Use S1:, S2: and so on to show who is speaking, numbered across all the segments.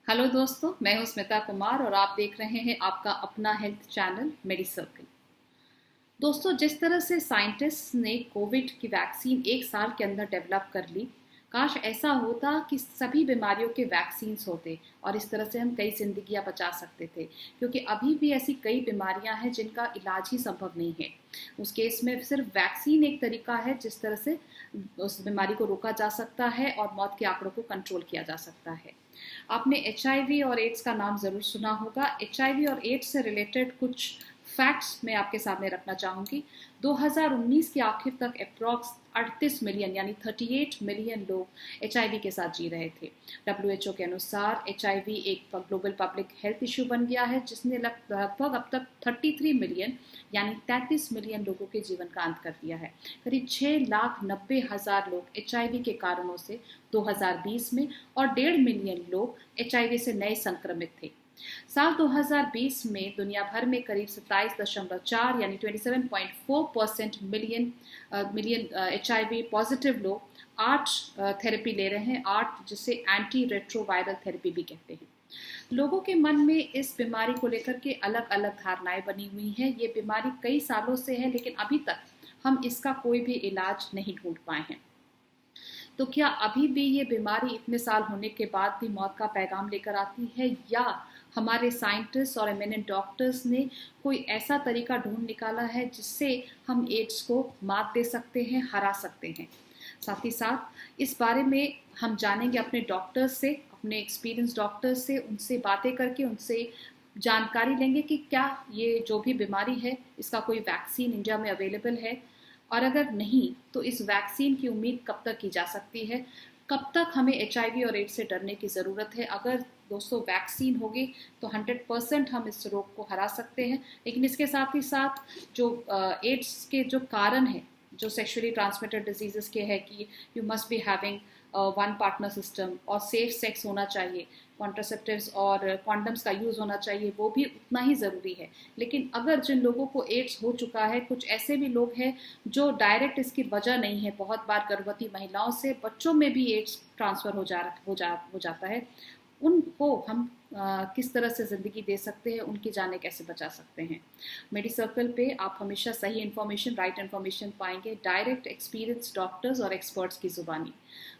S1: Hello दोस्तों, मैं हूं स्मिता कुमार और आप देख रहे हैं आपका अपना हेल्थ चैनल मेडी सर्कल। दोस्तों, जिस तरह से साइंटिस्ट ने कोविड की वैक्सीन एक साल के अंदर डेवलप कर ली, काश ऐसा होता कि सभी बीमारियों के वैक्सीन्स होते और इस तरह से हम कई जिंदगियां बचा सकते थे। क्योंकि अभी भी ऐसी कई बीमारियां हैं जिनका इलाज ही संभव नहीं है। उस केस में सिर्फ वैक्सीन एक तरीका है जिस तरह से उस बीमारी को रोका जा सकता है और मौत के आंकड़ों को कंट्रोल किया जा सकता है। आपने एचआईवी और एड्स का नाम जरूर सुना होगा। एचआईवी और एड्स से रिलेटेड कुछ फैक्ट्स मैं आपके सामने रखना चाहूंगी। 2019 के आखिर तक अप्रॉक्स 38 मिलियन यानी 38 मिलियन लोग एचआईवी के साथ जी रहे थे। डब्ल्यूएचओ के अनुसार एचआईवी एक ग्लोबल पब्लिक हेल्थ इशू बन गया है जिसने लगभग अब तक 33 मिलियन यानी 33 मिलियन लोगों के जीवन का अंत कर दिया है। करीब 6,90,000 लोग एचआईवी के कारणों से 2020 में और 1.5 मिलियन लोग एचआईवी से नए संक्रमित थे। साल 2020 में दुनिया भर में करीब 27.4 यानी 27.4% मिलियन एचआईवी पॉजिटिव लोग 8 थेरेपी ले रहे हैं, 8 जिसे एंटी रेट्रोवायरल थेरेपी भी कहते हैं। लोगों के मन में इस बीमारी को लेकर के अलग अलग धारणाएं बनी हुई हैं। ये बीमारी कई सालों से है लेकिन अभी तक हम इसका कोई भी इलाज नहीं ढूंढ पाए हैं। तो क्या अभी भी ये बीमारी इतने साल होने के बाद भी मौत का पैगाम लेकर आती है, या हमारे साइंटिस्ट और एमिनेंट डॉक्टर्स ने कोई ऐसा तरीका ढूंढ निकाला है जिससे हम एड्स को मात दे सकते हैं, हरा सकते हैं। साथ ही साथ इस बारे में हम जानेंगे अपने डॉक्टर्स से, अपने एक्सपीरियंस डॉक्टर्स से, उनसे बातें करके उनसे जानकारी लेंगे कि क्या ये जो भी बीमारी है इसका कोई वैक्सीन इंडिया में अवेलेबल है, और अगर नहीं तो इस वैक्सीन की उम्मीद कब तक की जा सकती है, कब तक हमें एचआईवी और एड्स से डरने की ज़रूरत है। अगर दोस्तों वैक्सीन होगी तो 100% हम इस रोग को हरा सकते हैं। लेकिन इसके साथ ही साथ जो एड्स के जो कारण है, जो सेक्सुअली ट्रांसमिटेड डिजीजेस के है कि you must be having one partner system और सेफ सेक्स होना चाहिए, कॉन्ट्रासेप्टिव्स और कॉन्डम्स का यूज़ होना चाहिए, वो भी उतना ही ज़रूरी है। लेकिन अगर जिन लोगों को एड्स हो चुका है, कुछ ऐसे भी लोग हैं जो डायरेक्ट इसकी वजह नहीं है, बहुत बार गर्भवती महिलाओं से बच्चों में भी एड्स ट्रांसफ़र हो जाता है, उनको हम किस तरह से ज़िंदगी दे सकते हैं, उनकी जानें कैसे बचा सकते हैं। मेडी सर्कल पे आप हमेशा सही इन्फॉर्मेशन, राइट इन्फॉर्मेशन पाएंगे, डायरेक्ट एक्सपीरियंस डॉक्टर्स और एक्सपर्ट्स की ज़ुबानी।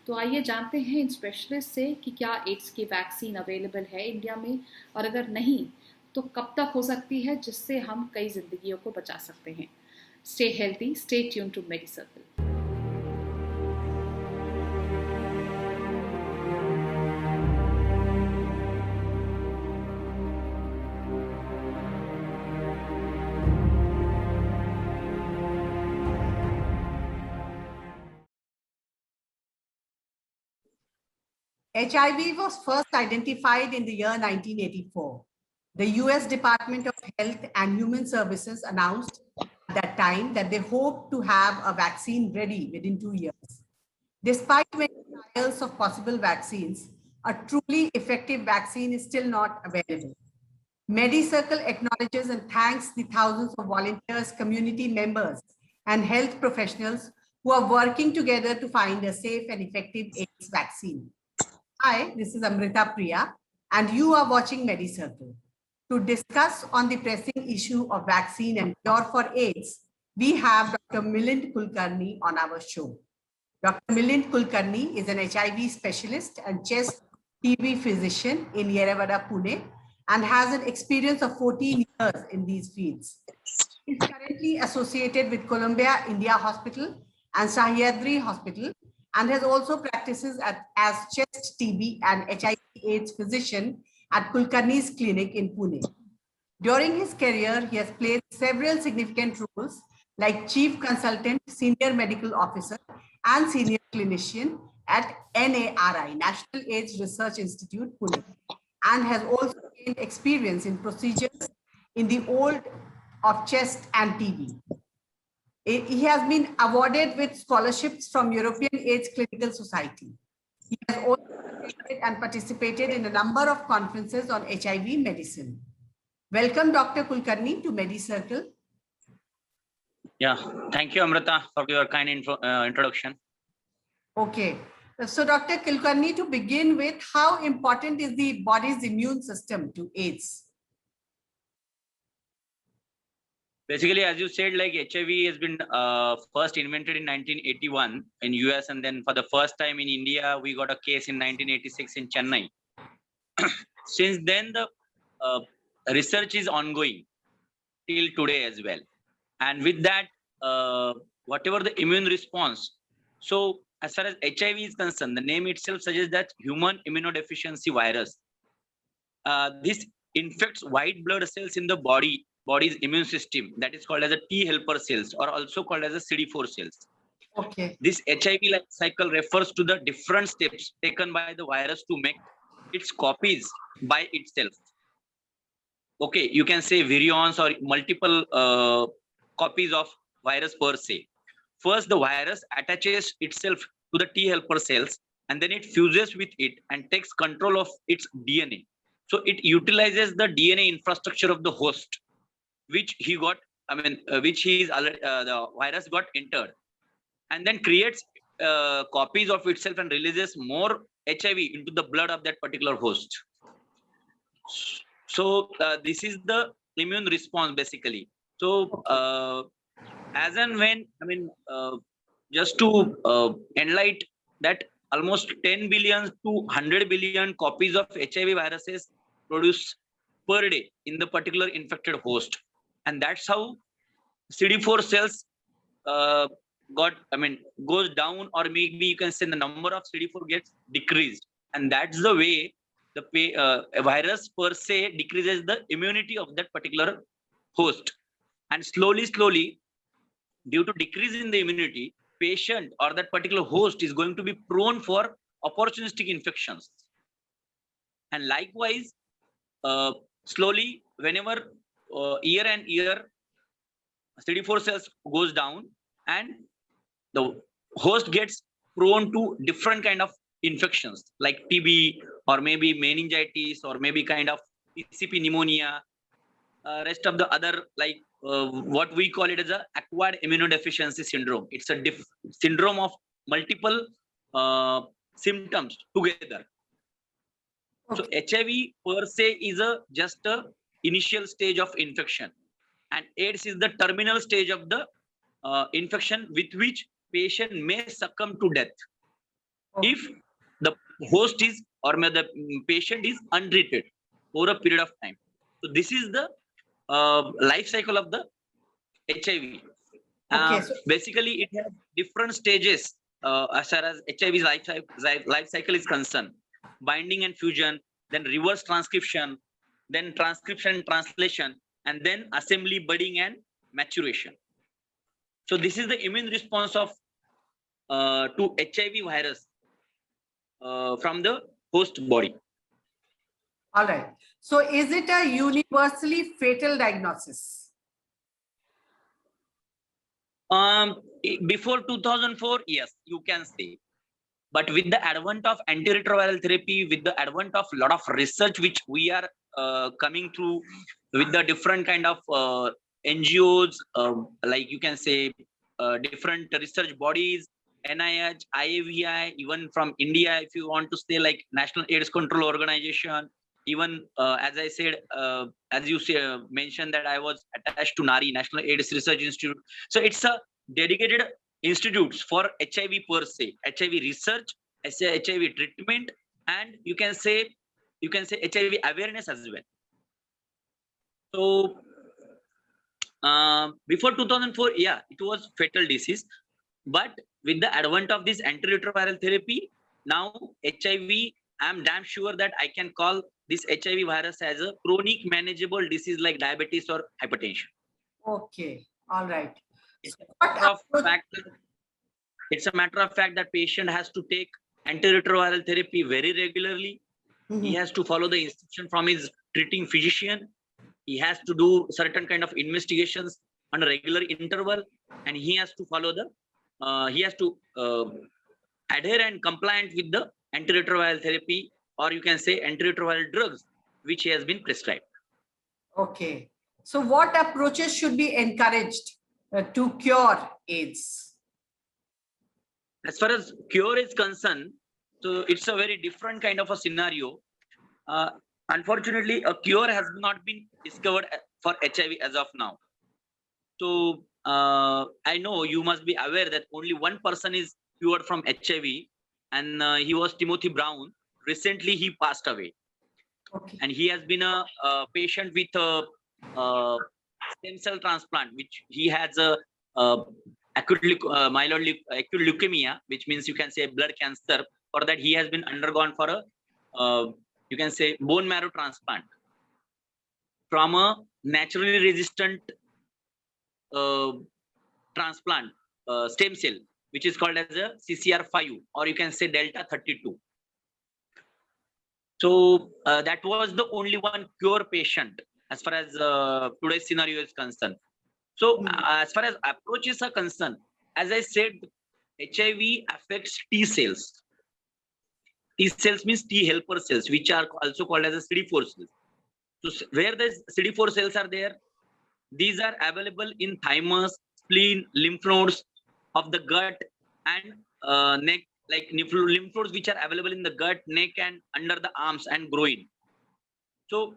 S1: तो आइए जानते हैं इन स्पेशलिस्ट से कि क्या एड्स की वैक्सीन अवेलेबल है इंडिया में, और अगर नहीं तो कब तक हो सकती है, जिससे हम कई जिंदगियों को बचा सकते हैं। Stay healthy, stay tuned to Medicircle.
S2: HIV was first identified in the year 1984. The US Department of Health and Human Services announced at that time that they hoped to have a vaccine ready within 2 years. Despite many trials of possible vaccines, a truly effective vaccine is still not available. MediCircle acknowledges and thanks the thousands of volunteers, community members, and health professionals who are working together to find a safe and effective AIDS vaccine. Hi, this is Amrita Priya, and you are watching MediCircle. To discuss on the pressing issue of vaccine and cure for AIDS, we have Dr. Milind Kulkarni on our show. Dr. Milind Kulkarni is an HIV specialist and chest TB physician in Yerewada, Pune, and has an experience of 14 years in these fields. He is currently associated with Columbia India Hospital and Sahyadri Hospital, and has also practices as chest TB and HIV/AIDS physician at Kulkarni's clinic in Pune. During his career, he has played several significant roles like chief consultant, senior medical officer, and senior clinician at NARI, National AIDS Research Institute, Pune, and has also gained experience in procedures in the field of chest and TB. He has been awarded with scholarships from European AIDS Clinical Society. He has also attended and participated in a number of conferences on HIV medicine. Welcome, Dr. Kulkarni, to MediCircle.
S3: Yeah, thank you, Amrita, for your kind introduction.
S2: Okay. So Dr. Kulkarni, to begin with, how important is the body's immune system to AIDS?
S3: Basically, as you said, like HIV has been first invented in 1981 in US, and then for the first time in India, we got a case in 1986 in Chennai. Since then, the research is ongoing till today as well. And with that, whatever the immune response. So as far as HIV is concerned, the name itself suggests that human immunodeficiency virus. This infects white blood cells in the body's immune system, that is called as a T helper cells, or also called as a CD4 cells.
S2: Okay.
S3: This HIV life cycle refers to the different steps taken by the virus to make its copies by itself. Okay, you can say virions or multiple copies of virus per se. First, the virus attaches itself to the T helper cells, and then it fuses with it and takes control of its DNA. So it utilizes the DNA infrastructure of the host, which he got, which he is the virus got entered, and then creates copies of itself and releases more HIV into the blood of that particular host. So this is the immune response basically. So as and when, just to enlighten that almost 10 billion to 100 billion copies of HIV viruses produced per day in the particular infected host. And that's how CD4 cells goes down, or maybe you can say the number of CD4 gets decreased. And that's the way the virus per se decreases the immunity of that particular host. And slowly, due to decrease in the immunity, patient or that particular host is going to be prone for opportunistic infections. And likewise, slowly, whenever year and year, CD4 cells goes down and the host gets prone to different kind of infections like TB, or maybe meningitis, or maybe kind of PCP pneumonia, rest of the other, like what we call it as a acquired immunodeficiency syndrome. It's a syndrome of multiple symptoms together. Okay. So HIV per se is just a initial stage of infection, and AIDS is the terminal stage of the infection with which patient may succumb to death if the host is, or the patient is untreated over a period of time. So this is the life cycle of the HIV. Okay, basically, it has different stages as far as HIV's life cycle is concerned: binding and fusion, then reverse transcription, then transcription and translation, and then assembly, budding, and maturation. So this is the immune response of to HIV virus from the host body.
S2: All right. So is it a universally fatal diagnosis?
S3: Before 2004, yes, you can say. But with the advent of antiretroviral therapy, with the advent of a lot of research which we are coming through, with the different kind of NGOs, like you can say different research bodies, NIH, IAVI, even from India, if you want to say like National AIDS Control Organization, even as I said, as you say, mentioned that I was attached to NARI, National AIDS Research Institute. So it's a dedicated institutes for HIV per se, HIV research, HIV treatment, and you can say HIV awareness as well. So before 2004, yeah, it was fatal disease, but with the advent of this antiretroviral therapy, now HIV, I'm damn sure that I can call this HIV virus as a chronic manageable disease like diabetes or hypertension.
S2: Okay, all right.
S3: It's a matter of fact that patient has to take antiretroviral therapy very regularly. Mm-hmm. He has to follow the instruction from his treating physician. He has to do certain kind of investigations on a regular interval, and he has to follow the adhere and compliant with the antiretroviral therapy, or you can say antiretroviral drugs, which he has been prescribed.
S2: Okay. So what approaches should be encouraged to cure AIDS?
S3: As far as cure is concerned, So it's a very different kind of a scenario. Uh, Unfortunately, a cure has not been discovered for HIV as of now. So I know you must be aware that only one person is cured from HIV, and he was Timothy Brown. Recently, he passed away,
S2: Okay.
S3: and he has been a patient with a stem cell transplant, which he has a acute acute leukemia, which means you can say blood cancer. For that, he has been undergone for a you can say bone marrow transplant from a naturally resistant uh, transplant stem cell, which is called as a CCR5, or you can say Delta 32. So that was the only one cure patient as far as today's scenario is concerned. So as far as approaches are concerned, as I said, HIV affects T cells. T cells means T helper cells, which are also called as a CD4 cells. So where the CD4 cells are there, these are available in thymus, spleen, lymph nodes of the gut and neck, like lymph nodes which are available in the gut, neck, and under the arms and groin. So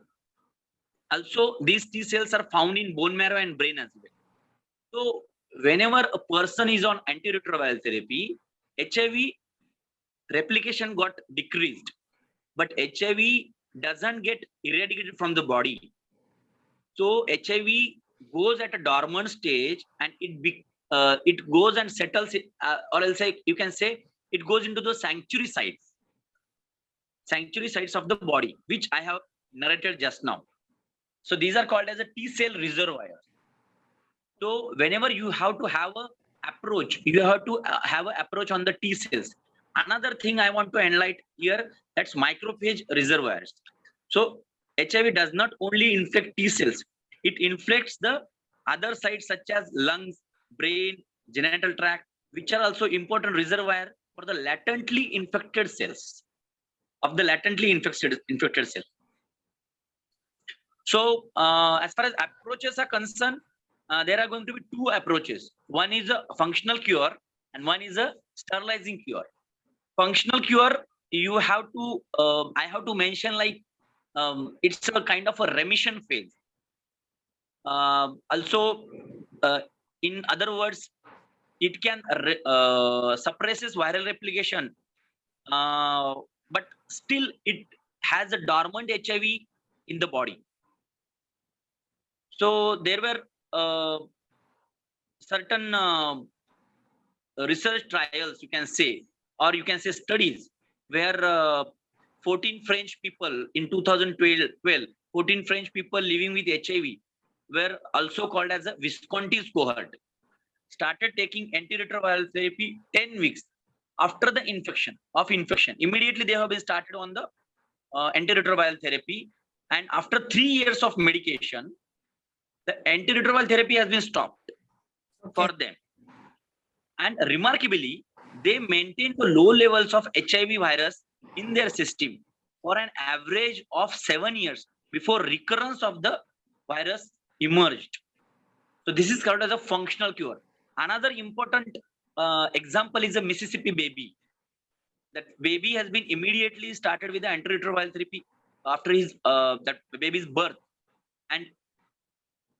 S3: also these T cells are found in bone marrow and brain as well. So whenever a person is on antiretroviral therapy, HIV replication got decreased, but HIV doesn't get eradicated from the body. So HIV goes at a dormant stage, and it goes and settles, or else you can say it goes into the sanctuary sites of the body, which I have narrated just now. So these are called as a T cell reservoirs. So whenever you have to have a approach, you have to have an approach on the T cells. Another thing I want to enlighten here, that's macrophage reservoirs. So HIV does not only infect T cells, it infects the other sites such as lungs, brain, genital tract, which are also important reservoir for the latently infected cells of the latently infected cells. So as far as approaches are concerned, there are going to be two approaches. One is a functional cure and one is a sterilizing cure. Functional cure, you have to, I have to mention, like it's a kind of a remission phase. Also, in other words, it can suppresses viral replication, but still it has a dormant HIV in the body. So there were certain research trials, you can say, or you can say studies, where 14 French people in 2012, 14 French people living with HIV were also called as a Visconti's cohort, started taking antiretroviral therapy 10 weeks after the infection. Immediately they have been started on the antiretroviral therapy, and after 3 years of medication, the antiretroviral therapy has been stopped for them. And remarkably, they maintained the low levels of HIV virus in their system for an average of 7 years before recurrence of the virus emerged. So this is called as a functional cure. Another important example is a Mississippi baby. That baby has been immediately started with the antiretroviral therapy after his that baby's birth, and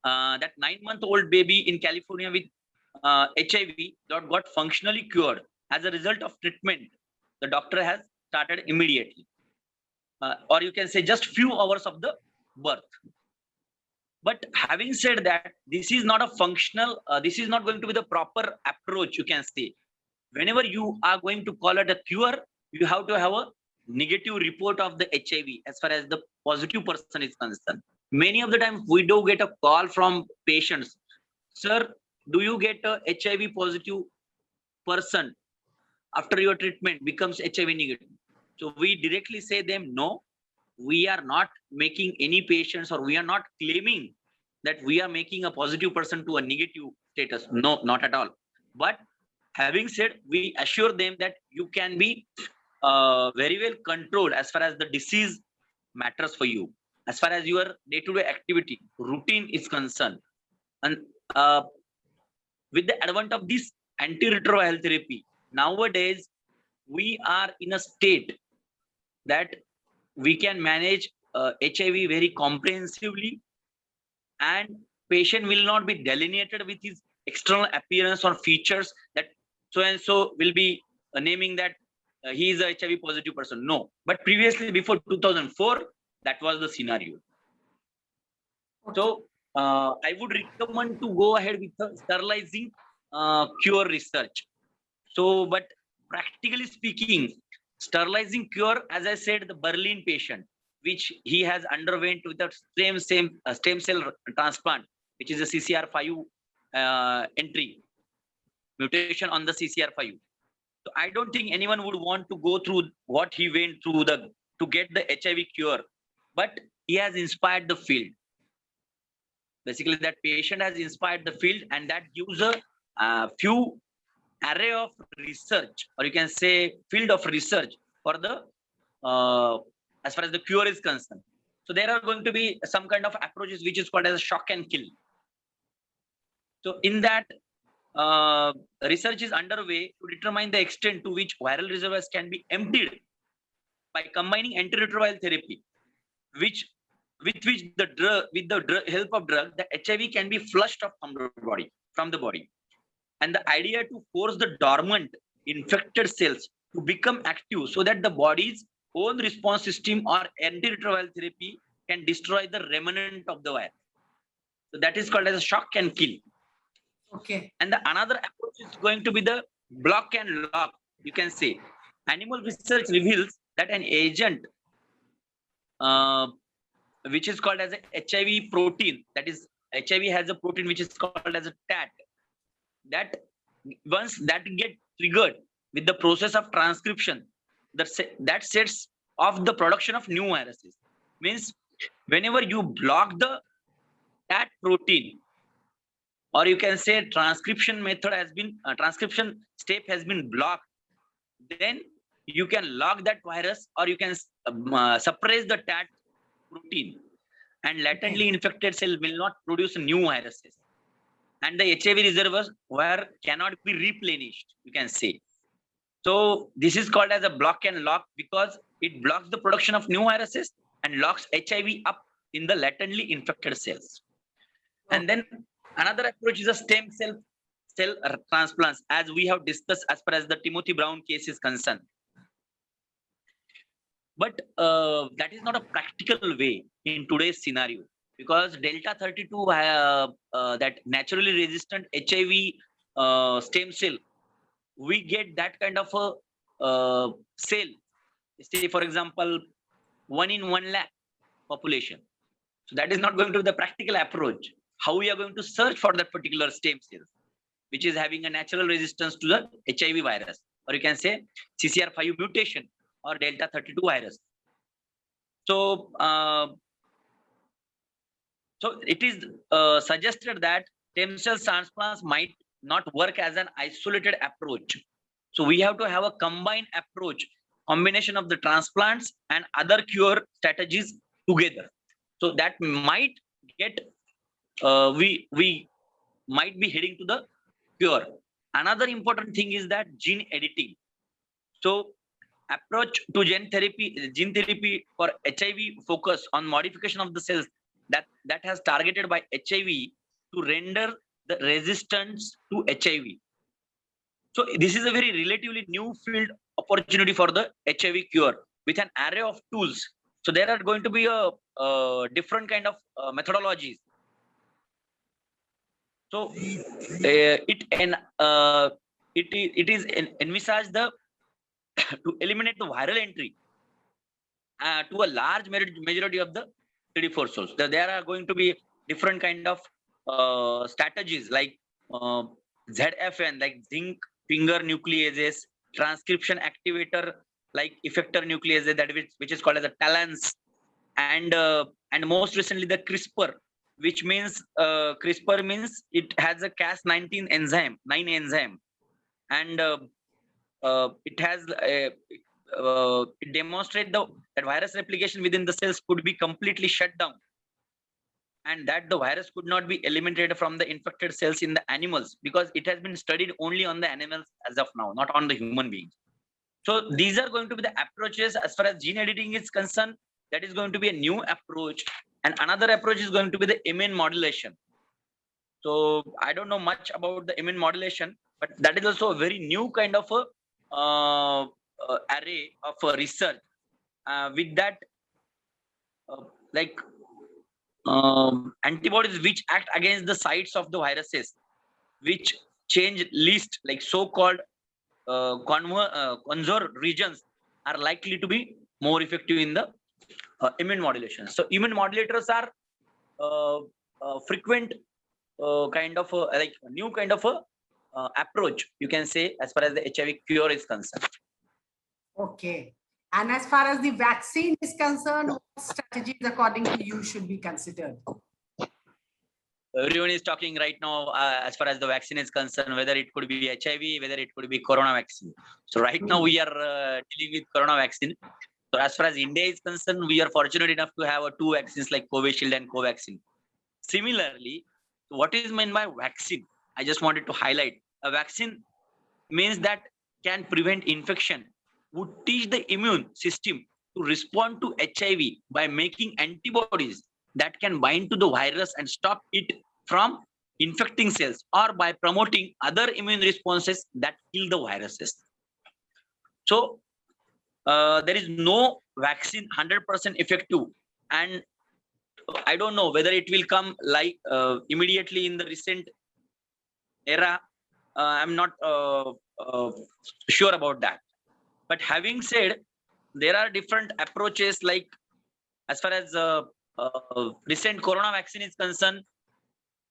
S3: that 9-month-old baby in California with HIV got functionally cured as a result of treatment the doctor has started immediately, or you can say just few hours of the birth. But having said that, this is not a functional, this is not going to be the proper approach, you can say. Whenever you are going to call it a cure, you have to have a negative report of the HIV as far as the positive person is concerned. Many of the times we do get a call from patients, sir, do you get a HIV positive person after your treatment becomes HIV negative? So we directly say them, no, we are not making any patients, or we are not claiming that we are making a positive person to a negative status. No, not at all. But having said, we assure them that you can be very well controlled as far as the disease matters for you, as far as your day-to-day activity routine is concerned. And with the advent of this antiretroviral therapy, nowadays we are in a state that we can manage HIV very comprehensively, and patient will not be delineated with his external appearance or features that so and so will be naming that he is a HIV positive person. No, but previously before 2004, that was the scenario. So I would recommend to go ahead with the sterilizing cure research. So, but practically speaking, sterilizing cure, as I said, the Berlin patient, which he has underwent with the stem cell transplant, which is a CCR5 entry mutation on the CCR5. So I don't think anyone would want to go through what he went through to get the HIV cure, but he has inspired the field. Basically, that patient has inspired the field, and that gives a few array of research, or you can say field of research for the as far as the cure is concerned. So there are going to be some kind of approaches which is called as a shock and kill. So in that, research is underway to determine the extent to which viral reservoirs can be emptied by combining antiretroviral therapy, with which the drug, with the help of drug, the HIV can be flushed off from the body. And the idea to force the dormant infected cells to become active so that the body's own response system or antiretroviral therapy can destroy the remnant of the virus. So that is called as a shock and kill.
S2: Okay.
S3: And the another approach is going to be the block and lock, you can say. Animal research reveals that an agent which is called as a HIV protein, that is, HIV has a protein which is called as a TAT, that once that get triggered with the process of transcription, that sets off the production of new viruses. Means whenever you block the TAT protein, or you can say transcription method has been transcription step has been blocked, then you can lock that virus, or you can suppress the TAT protein, and latently infected cell will not produce new viruses, and the HIV reservoirs cannot be replenished, you can say. So this is called as a block and lock because it blocks the production of new viruses and locks HIV up in the latently infected cells. And then another approach is a stem cell transplants, as we have discussed as far as the Timothy Brown case is concerned. But that is not a practical way in today's scenario, because Delta 32, that naturally resistant HIV stem cell, we get that kind of a cell, say for example, 1 in 1 lakh population. So that is not going to be the practical approach. How we are going to search for that particular stem cell, which is having a natural resistance to the HIV virus, or you can say CCR5 mutation or Delta 32 virus. So, so it is suggested that stem cell transplants might not work as an isolated approach. So we have to have a combined approach, combination of the transplants and other cure strategies together. So that might get, we might be heading to the cure. Another important thing is that gene editing. So approach to gene therapy for HIV focus on modification of the cells that has targeted by HIV to render the resistance to HIV. So this is a very relatively new field opportunity for the HIV cure with an array of tools. So there are going to be a different kind of methodologies. So it is envisaged to eliminate the viral entry to a large majority of the CD4 cells. There are going to be different kind of strategies like ZFN, like zinc finger nucleases, transcription activator like effector nucleases, that which is called as a TALANs, and most recently the CRISPR, which means CRISPR means it has a Cas9 enzyme, and it has it demonstrates that virus replication within the cells could be completely shut down, and that the virus could not be eliminated from the infected cells in the animals, because it has been studied only on the animals as of now, not on the human beings. So these are going to be the approaches as far as gene editing is concerned. That is going to be a new approach. And another approach is going to be the immune modulation. So I don't know much about the immune modulation, but that is also a very new kind of a array of research. With that, like antibodies which act against the sites of the viruses, which change least, like so-called conserved regions, are likely to be more effective in the immune modulation. So immune modulators are frequent kind of like a new kind of a approach, you can say, as far as the HIV cure is concerned.
S2: Okay. And as far as the vaccine is concerned, what strategies according to you should be considered?
S3: Everyone is talking right now as far as the vaccine is concerned, whether it could be HIV, whether it could be corona vaccine. So right now we are dealing with corona vaccine. So as far as India is concerned, we are fortunate enough to have two vaccines like Covishield and Covaxin. Similarly, what is meant by vaccine? I just wanted to highlight a vaccine means that can prevent infection, would teach the immune system to respond to HIV by making antibodies that can bind to the virus and stop it from infecting cells, or by promoting other immune responses that kill the viruses. So there is no vaccine 100% effective, and I don't know whether it will come like immediately in the recent era. I'm not sure about that. But having said, there are different approaches, like as far as recent corona vaccine is concerned,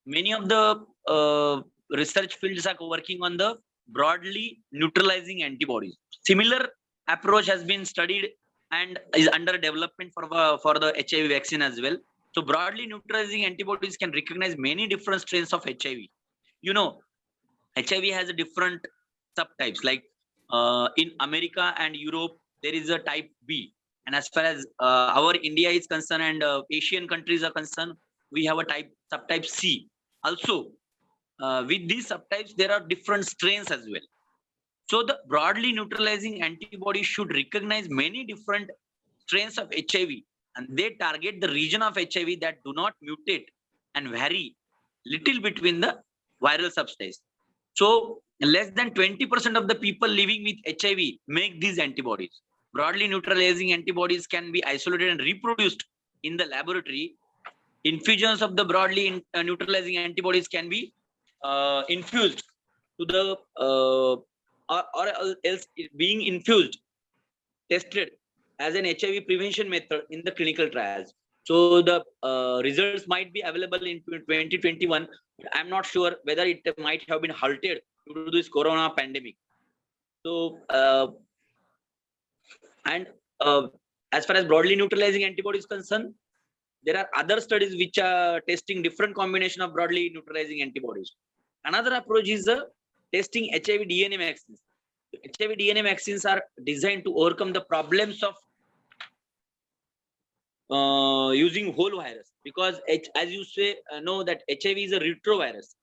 S3: many of the research fields are working on the broadly neutralizing antibodies. Similar approach has been studied and is under development for the HIV vaccine as well. So broadly neutralizing antibodies can recognize many different strains of HIV. You know, HIV has a different subtypes, like in America and Europe, there is a type B. And as far as our India is concerned and Asian countries are concerned, we have a subtype C. Also, with these subtypes, there are different strains as well. So the broadly neutralizing antibody should recognize many different strains of HIV, and they target the region of HIV that do not mutate and vary little between the viral subtypes. So less than 20% of the people living with HIV make these antibodies. Broadly neutralizing antibodies can be isolated and reproduced in the laboratory. Infusions of the broadly neutralizing antibodies can be infused to the or else being infused, tested as an HIV prevention method in the clinical trials. So the results might be available in 2021. I'm not sure whether it might have been halted due to this corona pandemic. So as far as broadly neutralizing antibodies concerned, there are other studies which are testing different combination of broadly neutralizing antibodies. Another approach is testing HIV DNA vaccines. HIV DNA vaccines are designed to overcome the problems of using whole virus, because as you say know that HIV is a retrovirus.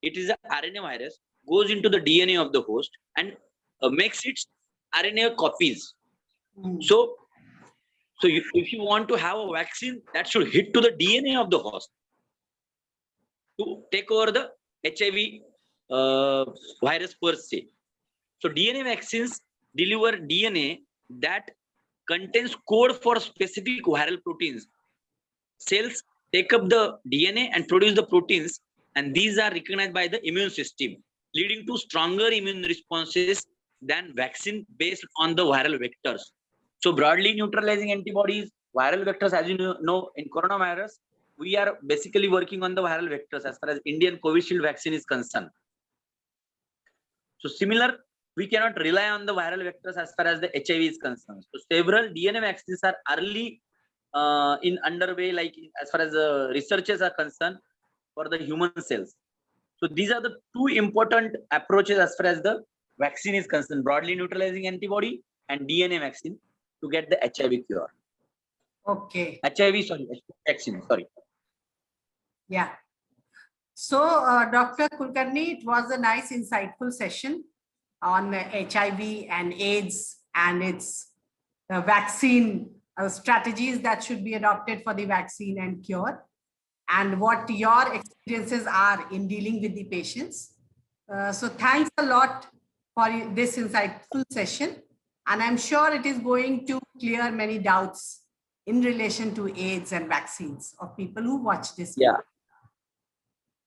S3: It is an RNA virus, goes into the DNA of the host and makes its RNA copies. So if you want to have a vaccine, that should hit to the DNA of the host to take over the HIV virus per se. So DNA vaccines deliver DNA that contains code for specific viral proteins. Cells take up the DNA and produce the proteins, and these are recognized by the immune system, leading to stronger immune responses than vaccine based on the viral vectors. So broadly neutralizing antibodies, viral vectors, as you know, in coronavirus, we are basically working on the viral vectors as far as Indian Covishield vaccine is concerned. So similar, we cannot rely on the viral vectors as far as the HIV is concerned. So several DNA vaccines are early in underway, like as far as the researchers are concerned for the human cells. So these are the two important approaches as far as the vaccine is concerned: broadly neutralizing antibody and DNA vaccine to get the HIV cure.
S2: Okay.
S3: Vaccine, sorry.
S2: Yeah. So, Dr. Kulkarni, it was a nice, insightful session on HIV and AIDS and its vaccine strategies that should be adopted for the vaccine and cure, and what your experiences are in dealing with the patients. So thanks a lot for this insightful session. And I'm sure it is going to clear many doubts in relation to AIDS and vaccines of people who watch this.
S3: Yeah.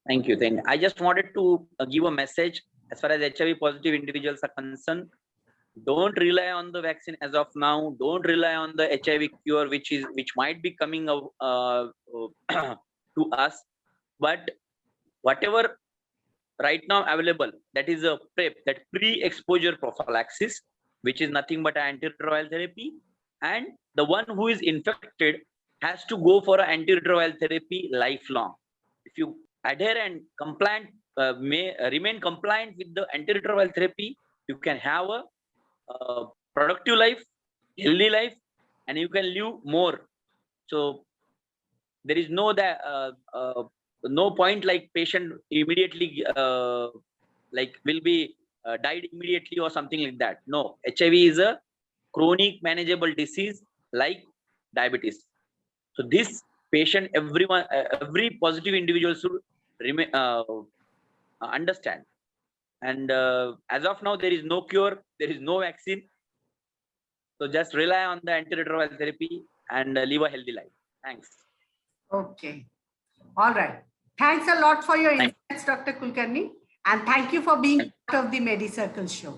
S3: Thank you. I just wanted to give a message as far as HIV positive individuals are concerned. Don't rely on the vaccine as of now. Don't rely on the HIV cure, which might be coming to us. But whatever right now available, that is a PrEP, that pre-exposure prophylaxis, which is nothing but antiretroviral therapy, and the one who is infected has to go for an antiretroviral therapy lifelong. If you adhere and compliant, remain compliant with the antiretroviral therapy, you can have a productive life, healthy life, and you can live more. So there is no point like patient immediately like will be died immediately or something like that. No, HIV is a chronic manageable disease like diabetes. So this patient, everyone, every positive individual should remain understand. And as of now, there is no cure, there is no vaccine. So just rely on the antiretroviral therapy and live a healthy life. Thanks.
S2: Okay. All right. Thanks a lot for your insights, Dr. Kulkarni. And thank you for being part of the MediCircle show.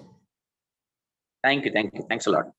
S3: Thank you. Thanks a lot.